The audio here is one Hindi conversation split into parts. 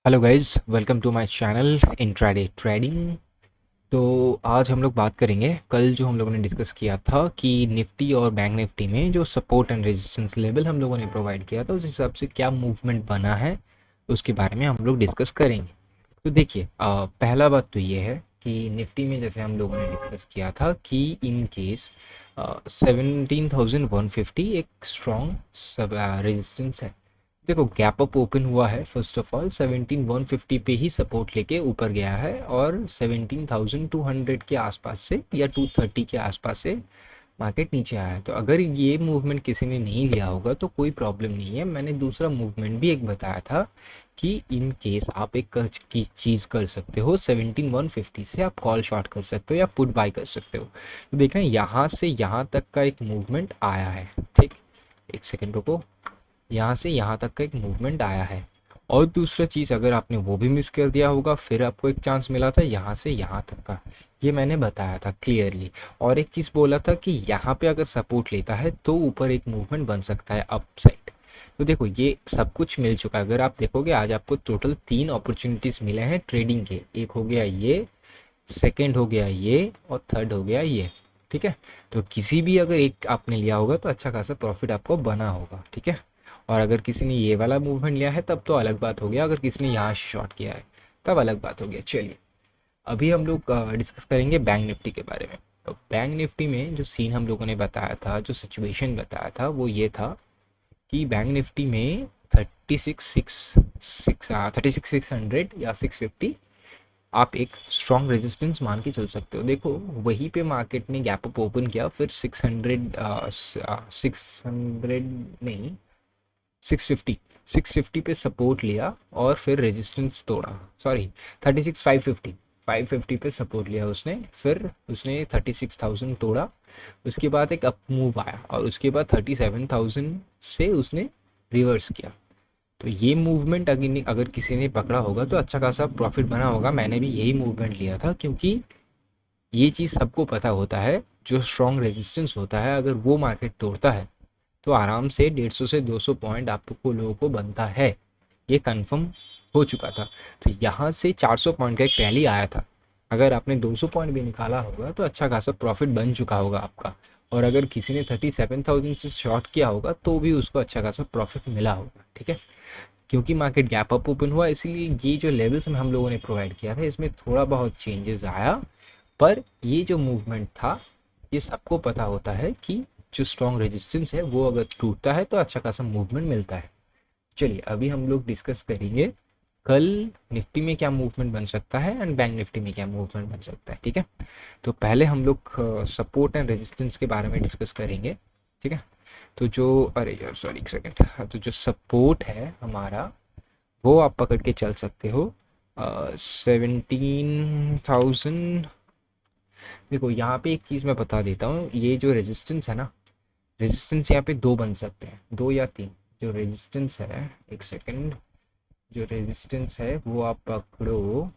Hello guys, welcome to my channel intraday trading. तो आज हम लोग बात करेंगे, कल जो हम लोगों ने डिस्कस किया था कि निफ्टी और बैंक निफ्टी में जो सपोर्ट एंड रेजिस्टेंस लेवल हम लोगों ने प्रोवाइड किया था उस हिसाब से क्या मूवमेंट बना है उसके बारे में हम लोग डिस्कस करेंगे। तो देखिए, पहला बात तो ये है कि निफ्टी में जैसे हम लोगों ने डिस्कस किया था कि इन केस 17,150 एक स्ट्रॉन्ग सब रेजिस्टेंस है। देखो, गैप अप ओपन हुआ है, फर्स्ट ऑफ ऑल 17,150 पे ही सपोर्ट लेके ऊपर गया है और 17,200 के आसपास से या 230 के आसपास से मार्केट नीचे आया है। तो अगर ये मूवमेंट किसी ने नहीं लिया होगा तो कोई प्रॉब्लम नहीं है। मैंने दूसरा मूवमेंट भी एक बताया था कि इन केस आप एक की चीज़ कर सकते हो, 17,150 से आप कॉल शॉर्ट कर सकते हो या पुट बाय कर सकते हो। तो देख रहे हैं, यहाँ से यहाँ तक का एक मूवमेंट आया है। ठीक, एक सेकेंड रुको, यहाँ से यहाँ तक का एक मूवमेंट आया है। और दूसरा चीज़, अगर आपने वो भी मिस कर दिया होगा, फिर आपको एक चांस मिला था यहाँ से यहाँ तक का, ये मैंने बताया था क्लियरली। और एक चीज़ बोला था कि यहाँ पे अगर सपोर्ट लेता है तो ऊपर एक मूवमेंट बन सकता है अप साइड। तो देखो, ये सब कुछ मिल चुका है। अगर आप देखोगे, आज आपको टोटल 3 अपॉर्चुनिटीज़ मिले हैं ट्रेडिंग के। एक हो गया ये, सेकेंड हो गया ये, और थर्ड हो गया ये। ठीक है, तो किसी भी अगर एक आपने लिया होगा तो अच्छा खासा प्रॉफिट आपको बना होगा। ठीक है, और अगर किसी ने ये वाला मूवमेंट लिया है तब तो अलग बात हो गया, अगर किसी ने यहाँ शॉर्ट किया है तब अलग बात हो गया। चलिए, अभी हम लोग डिस्कस करेंगे बैंक निफ्टी के बारे में। तो बैंक निफ्टी में जो सीन हम लोगों ने बताया था, जो सिचुएशन बताया था, वो ये था कि बैंक निफ्टी में 36,600 या 650 आप एक स्ट्रॉन्ग रेजिस्टेंस मान के चल सकते हो। देखो, वहीं पे मार्केट ने गैप अप ओपन किया, फिर 600 नहीं, 650 650 पे सपोर्ट लिया और फिर रेजिस्टेंस तोड़ा। सॉरी, 36,550 550 पे सपोर्ट लिया उसने, फिर उसने 36,000 तोड़ा। उसके बाद एक अप मूव आया और उसके बाद 37,000 से उसने रिवर्स किया। तो ये मूवमेंट अगर अगर किसी ने पकड़ा होगा तो अच्छा खासा प्रॉफिट बना होगा। मैंने भी यही मूवमेंट लिया था, क्योंकि ये चीज़ सबको पता होता है, जो स्ट्रॉन्ग रेजिस्टेंस होता है अगर वो मार्केट तोड़ता है तो आराम से 150 से 200 पॉइंट आपको लोगों को बनता है। ये कंफर्म हो चुका था। तो यहाँ से 400 पॉइंट का एक रैली आया था। अगर आपने 200 पॉइंट भी निकाला होगा तो अच्छा खासा प्रॉफिट बन चुका होगा आपका। और अगर किसी ने 37,000 से शॉर्ट किया होगा तो भी उसको अच्छा खासा प्रॉफिट मिला होगा। ठीक है, क्योंकि मार्केट गैप अप ओपन हुआ, इसीलिए ये जो लेवल्स में हम लोगों ने प्रोवाइड किया था इसमें थोड़ा बहुत चेंजेस आया। पर ये जो मूवमेंट था, ये सबको पता होता है कि जो स्ट्रॉन्ग रेजिस्टेंस है वो अगर टूटता है तो अच्छा खासा मूवमेंट मिलता है। चलिए, अभी हम लोग डिस्कस करेंगे कल निफ्टी में क्या मूवमेंट बन सकता है एंड बैंक निफ्टी में क्या मूवमेंट बन सकता है। ठीक है, तो पहले हम लोग सपोर्ट एंड रेजिस्टेंस के बारे में डिस्कस करेंगे। ठीक है, तो जो, अरे यार सॉरी एक सेकेंड, तो जो सपोर्ट है हमारा वो आप पकड़ के चल सकते हो 17,000। देखो, यहाँ पे एक चीज़ मैं बता देता हूँ, ये जो रेजिस्टेंस है ना, रेजिस्टेंस यहाँ पे दो बन सकते हैं, दो या तीन। जो रेजिस्टेंस है, एक सेकंड, जो रेजिस्टेंस है वो आप पकड़ो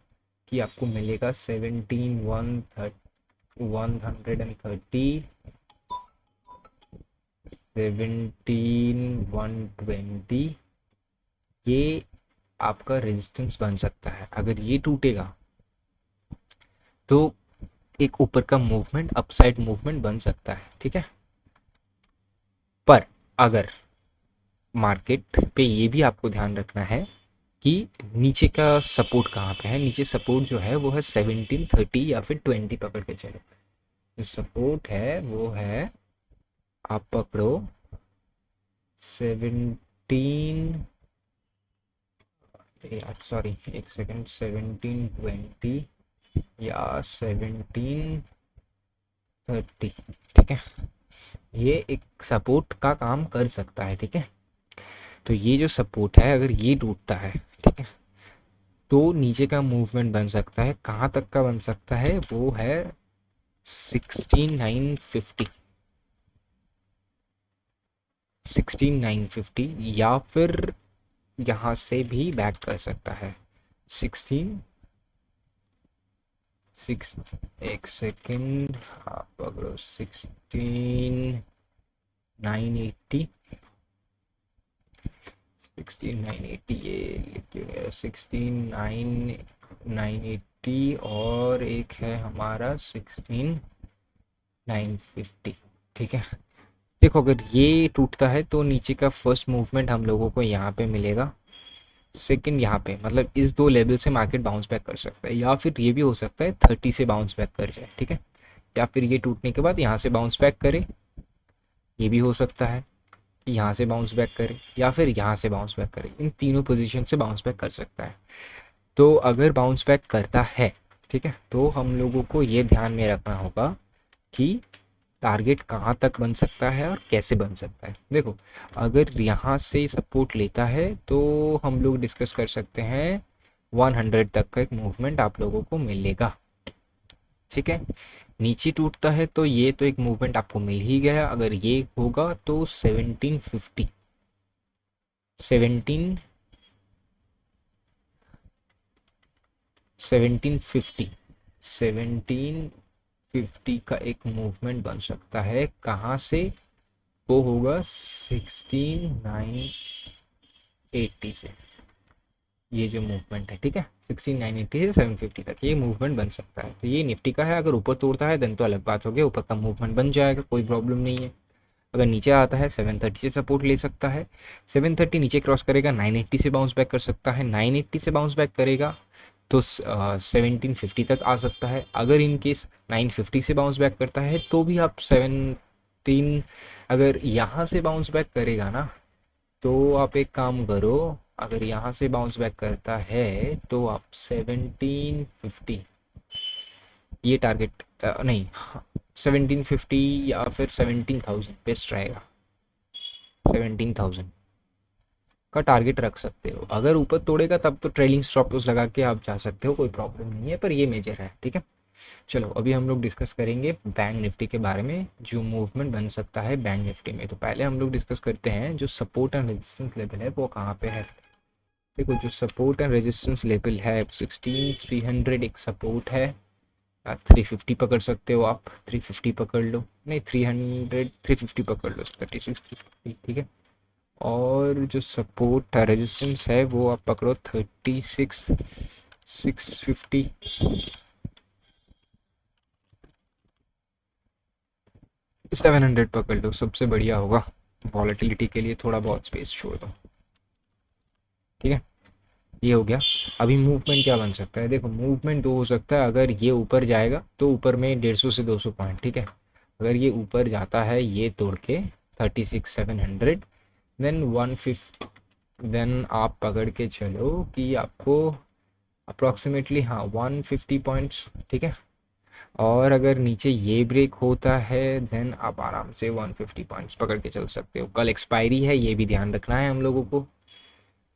कि आपको मिलेगा 17,130, 17,120। ये आपका रेजिस्टेंस बन सकता है। अगर ये टूटेगा तो एक ऊपर का मूवमेंट, अपसाइड मूवमेंट बन सकता है। ठीक है, पर अगर मार्केट पे ये भी आपको ध्यान रखना है कि नीचे का सपोर्ट कहाँ पे है। नीचे सपोर्ट जो है वो है 1730 या फिर 20 पकड़ के चलो। जो सपोर्ट है वो है, आप पकड़ो 17, यार सॉरी एक सेकंड, 1720 या 1730। ठीक है, ये एक सपोर्ट का काम कर सकता है। ठीक है, तो ये जो सपोर्ट है अगर ये टूटता है, ठीक है, तो नीचे का मूवमेंट बन सकता है। कहाँ तक का बन सकता है, वो है 16,950, 16,950, या फिर यहाँ से भी बैक कर सकता है 16 6, एक सेकेंड, आप पकड़ो 16,980, 16,980 ये लिख क्यों नहीं रहा, 16,980 और एक है हमारा 16,950। ठीक है, देखो अगर ये टूटता है तो नीचे का फर्स्ट मूवमेंट हम लोगों को यहाँ पे मिलेगा, सेकंड यहाँ पे, मतलब इस दो लेवल से मार्केट बाउंस बैक कर सकता है, या फिर ये भी हो सकता है 30 से बाउंस बैक कर जाए। ठीक है, या फिर ये टूटने के बाद यहाँ से बाउंस बैक करे, ये भी हो सकता है कि यहाँ से बाउंस बैक करे या फिर यहाँ से बाउंस बैक करे, इन तीनों पोजीशन से बाउंस बैक कर सकता है। तो अगर बाउंस बैक करता है, ठीक है, तो हम लोगों को ये ध्यान में रखना होगा कि टारगेट कहाँ तक बन सकता है और कैसे बन सकता है। देखो अगर यहाँ से सपोर्ट लेता है तो हम लोग डिस्कस कर सकते हैं 100 तक का एक मूवमेंट आप लोगों को मिलेगा। ठीक है, नीचे टूटता है तो ये तो एक मूवमेंट आपको मिल ही गया, अगर ये होगा तो 1750 1750 का एक मूवमेंट बन सकता है, कहाँ से, वो होगा 16,980 से, ये जो मूवमेंट है। ठीक है, 16,980 से 750 तक ये मूवमेंट बन सकता है। तो ये निफ्टी का है, अगर ऊपर तोड़ता है देन तो अलग बात हो गया, ऊपर का मूवमेंट बन जाएगा, कोई प्रॉब्लम नहीं है। अगर नीचे आता है 730 से सपोर्ट ले सकता है, 730 नीचे क्रॉस करेगा 980 से बाउंस बैक कर सकता है, 980 से बाउंस बैक करेगा तो 1750 तक आ सकता है। अगर इन केस 950 से बाउंस बैक करता है तो भी आप 17, अगर यहाँ से बाउंस बैक करेगा ना तो आप एक काम करो, अगर यहाँ से बाउंस बैक करता है तो आप 1750 ये टारगेट नहीं, 1750 या फिर 17,000 बेस्ट रहेगा, 17,000 का टारगेट रख सकते हो। अगर ऊपर तोड़ेगा तब तो ट्रेलिंग स्टॉप लॉस लगा के आप जा सकते हो, कोई प्रॉब्लम नहीं है, पर ये मेजर है। ठीक है, चलो अभी हम लोग डिस्कस करेंगे बैंक निफ्टी के बारे में, जो मूवमेंट बन सकता है बैंक निफ्टी में। तो पहले हम लोग डिस्कस करते हैं जो सपोर्ट एंड रेजिस्टेंस लेवल है वो कहाँ पे है। देखो जो सपोर्ट एंड रेजिस्टेंस लेवल है 16,300 एक सपोर्ट है, 350 पकड़ सकते हो आप, 350 पकड़ लो, नहीं 300 350 पकड़ लो, 36 350। ठीक है, और जो सपोर्ट रेजिस्टेंस है वो आप पकड़ो 36 650, 700 पकड़ लो, सबसे बढ़िया होगा। वॉलेटिलिटी के लिए थोड़ा बहुत स्पेस छोड़ दो। ठीक है, ये हो गया। अभी मूवमेंट क्या बन सकता है, देखो मूवमेंट दो हो सकता है, अगर ये ऊपर जाएगा तो ऊपर में 150 से 200 पॉइंट। ठीक है, अगर ये ऊपर जाता है ये तोड़ के 36,700 देन 150, देन आप पकड़ के चलो कि आपको अप्रॉक्सीमेटली हाँ 150 पॉइंट्स। ठीक है, और अगर नीचे ये ब्रेक होता है देन आप आराम से 150 पॉइंट्स पकड़ के चल सकते हो। कल एक्सपायरी है, ये भी ध्यान रखना है हम लोगों को।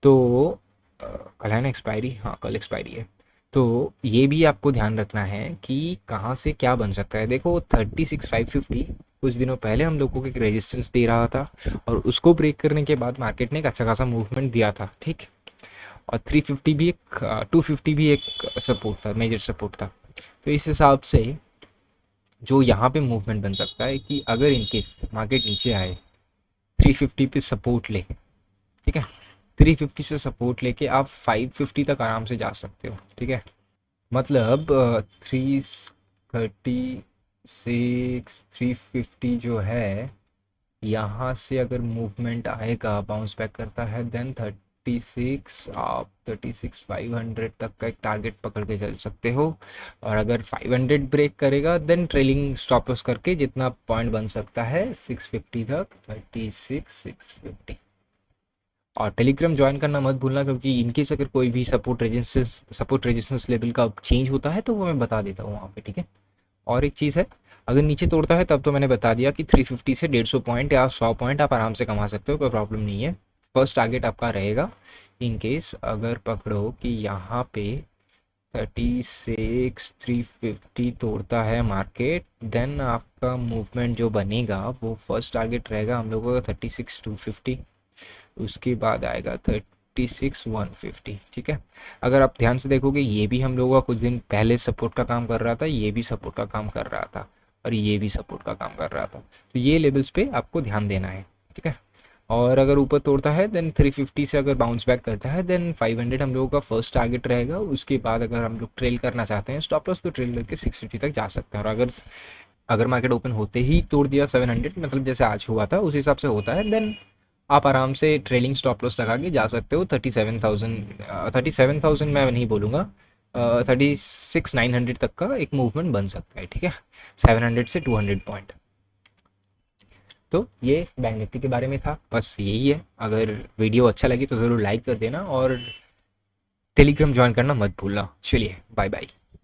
तो कल है ना एक्सपायरी, हाँ कल एक्सपायरी है, तो ये भी आपको ध्यान रखना है कि कहाँ से क्या बन सकता है। देखो 36,550 कुछ दिनों पहले हम लोगों को एक रेजिस्टेंस दे रहा था, और उसको ब्रेक करने के बाद मार्केट ने एक अच्छा खासा मूवमेंट दिया था। ठीक, और 350 भी एक 250 भी एक सपोर्ट था, मेजर सपोर्ट था। तो इस हिसाब से जो यहाँ पे मूवमेंट बन सकता है कि अगर इनकेस मार्केट नीचे आए 350 पे सपोर्ट ले, ठीक है, 350 से सपोर्ट लेके आप 550 तक आराम से जा सकते हो। ठीक है, मतलब 336 350 जो है, यहाँ से अगर मूवमेंट आएगा बाउंस बैक करता है देन 36 आप 36,500 तक का एक टारगेट पकड़ के चल सकते हो। और अगर 500 ब्रेक करेगा देन ट्रेलिंग स्टॉप लॉस करके जितना पॉइंट बन सकता है 650 तक, 36,650। और टेलीग्राम ज्वाइन करना मत भूलना, क्योंकि इनकेस अगर कोई भी सपोर्ट रेजिस्टेंस लेवल का चेंज होता है तो वो मैं बता देता हूँ वहाँ पे। ठीक है, और एक चीज़ है, अगर नीचे तोड़ता है तब तो मैंने बता दिया कि 350 से 150 पॉइंट या 100 पॉइंट आप आराम से कमा सकते हो, कोई प्रॉब्लम नहीं है। फर्स्ट टारगेट आपका रहेगा इनकेस अगर पकड़ो कि यहाँ पे 36,350 तोड़ता है मार्केट, देन आपका मूवमेंट जो बनेगा वो फर्स्ट टारगेट रहेगा हम लोगों का 36,250, उसके बाद आएगा 36,150। ठीक है, अगर आप ध्यान से देखोगे ये भी हम लोगों का कुछ दिन पहले सपोर्ट का काम कर रहा था, ये भी सपोर्ट का काम कर रहा था, और ये भी सपोर्ट का काम कर रहा था। तो ये लेवल्स पे आपको ध्यान देना है। ठीक है, और अगर ऊपर तोड़ता है देन 350 से अगर बाउंस बैक करता है देन 500 हम लोगों का फर्स्ट टारगेट रहेगा। उसके बाद अगर हम लोग ट्रेल करना चाहते हैं स्टॉप लॉस तो ट्रेल करके 650 तक जा सकते हैं। और अगर अगर मार्केट ओपन होते ही तोड़ दिया 700 मतलब जैसे आज हुआ था उस हिसाब से होता है देन आप आराम से ट्रेलिंग स्टॉप लॉस लगा के जा सकते हो 37,000 मैं नहीं बोलूँगा 36,900 तक का एक मूवमेंट बन सकता है। ठीक है, 700 से 200 पॉइंट। तो ये बैंक निफ्टी के बारे में था, बस यही है। अगर वीडियो अच्छा लगी तो ज़रूर लाइक कर देना और टेलीग्राम ज्वाइन करना मत भूलना। चलिए बाय बाय।